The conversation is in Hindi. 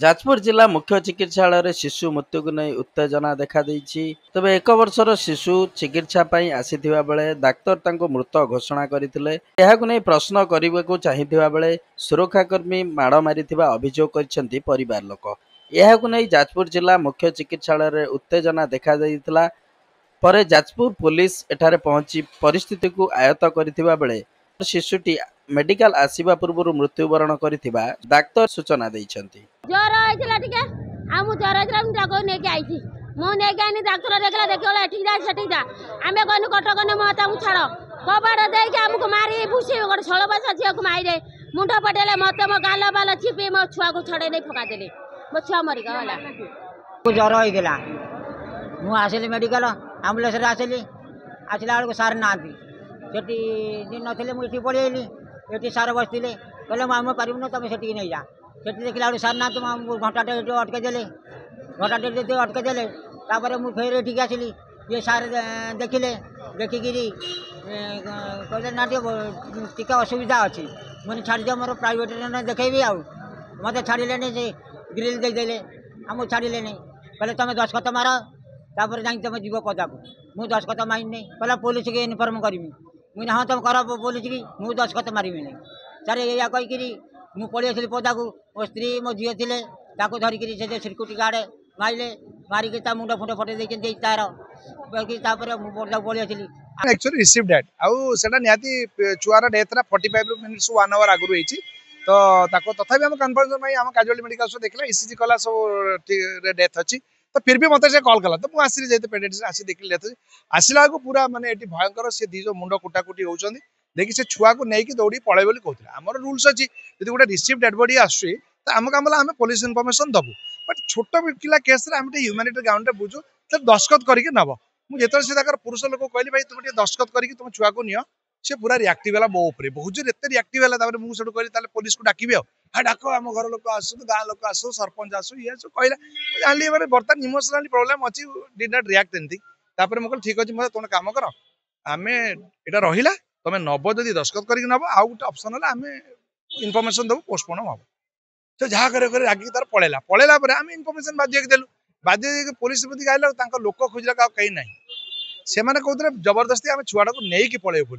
जाजपुर जिला मुख्य चिकित्सालय शिशु मृत्यु को नहीं उत्तेजना देखा तबे 1 वर्षर शिशु चिकित्सा आसीथिबा बेले डाक्तर तांको मृत घोषणा करथिले। एहाकु नहीं प्रश्न करने को चाहिथिबा बेले सुरक्षाकर्मी माड़ मारिथिबा अभियोग करछंती परिवार लोक। एहाकु नहीं जाजपुर जिला मुख्य चिकित्सालय उत्तेजना देखा दैथिला। परे जाजपुर पुलिस एठारे पहुंची परिस्थिति को आयत्त करथिबा बेले शिशुटी मेडिकल आसीबा पूर्व मृत्युवरण करथिबा डाक्तर सूचना दैछंती। ज्वर आइला टिके आ मु ज्वर आइला मु जाको ने के आइछि मु ने के आनी डाक्टर देखला देखला एठी जा सेठी जा आमे कोन कटक ने मता मु छाड़ कबाड़ दे के हमको मारी बुसी गोटे 16 वर्ष झिया को माइरे मुंड पटेले मते मो गाल बाल छिपी मो छुआ को छड़े नै फका देले मो छुआ मरि गला। ज्वर आइला मु आसिली मेडिकल एम्बुलेंस रे आसिली आसिला बेलू सार नाती सेठी दिन नथिले मु इठी पळेइली एठी सार बसथिले कहले हम पारिबु न तमे सेठी नै जा सेठी देखला बेलू सार ना तुम घंटाटे अटके देले घंटाटे अटके देले तापर मु फेर एठी आसिली ये सार देखिले देखिकी कहले ना टिके असुविधा अच्छी मुझे छाड़ दिया मोर प्राइवेट देखेबी आ मत छाड़े से ग्रिल देदेले आम छाड़े नहीं कहले तुम दस्खत मार तापर जा तुम जीव पदा को मुझे दस्खत मारि नहीं कहला पुलिस के इनफर्म करी मुझे हाँ तुम कर पुलिस की मुझे दस्खत मारि नहीं सर या कहीकि मुझे पलि आसली पदा को मो स्त्री मो झील थे धरिक से सिक्यूरीटी गार्ड मारे मारिकी मुंड फुंड फटे तार पदा पलि आसली एक्चुअली रिसीव डेट आउ सेटा निहाती छुआर डेथ रा 45 मिनिट्स 1 आवर आगु रही तो ताको तथापि हम कन्फर्मेशन में हम कैजुअल मेडिकल से देखला ईसीजी कला सब डेथ अच्छी तो फिर भी मत कॉल कला तो मुझे जेते पेडियाट्रिशियन आसी देखली डेथ आसला को पूरा माने एटी भयंकर से दी जो मुंड कुटाकुटी होउछंदी देखि से छुआ को नेकी दौड़ी पळे बोली कहथले हमर रूल्स अछि यदि गोटे रिसीव डेड बॉडी आसी तो हम कामला हम पुलिस इनफॉरमेशन दबु बट छोट पिला केस रे हम ह्यूमैनिटी ग्राउंड रे बुझु तो दस्खत करके नब मु जेतर से ताकर पुरुष लोक कहली भाई तुम दस्खत करके तुम छुआ को नियो से पूरा रिएक्टिव है मो ऊपर बहुत जोर एत रिएक्टिव है मुझे कहली ताले पुलिस को डाकिबे आ डाक आम घर लोक आसु गाँ लोक आसु सरपंच आसु ये सब कहला जानली माने बर्तमान इमोशनली प्रॉब्लम अछि डिड नॉट रिएक्ट एनीथिंग तापर मु कहली ठीक अछि मते तोन काम कर आमे एटा रहिला तमे नब जदी दस्खत करके नब आ गोटे ऑप्शन होला आमे इनफॉरमेशन दबो पोस्टपोन हम तो जहाँ करे रागी तार पळेला पळेला पर आमे इनफॉरमेशन बाध्य के देलु बाध्य पुलिस प्रति गाइला तांका लोक खोजला का कहीं नहीं से माने कहते जबरदस्ती आम छुआटा को नहीं कि पलैबू।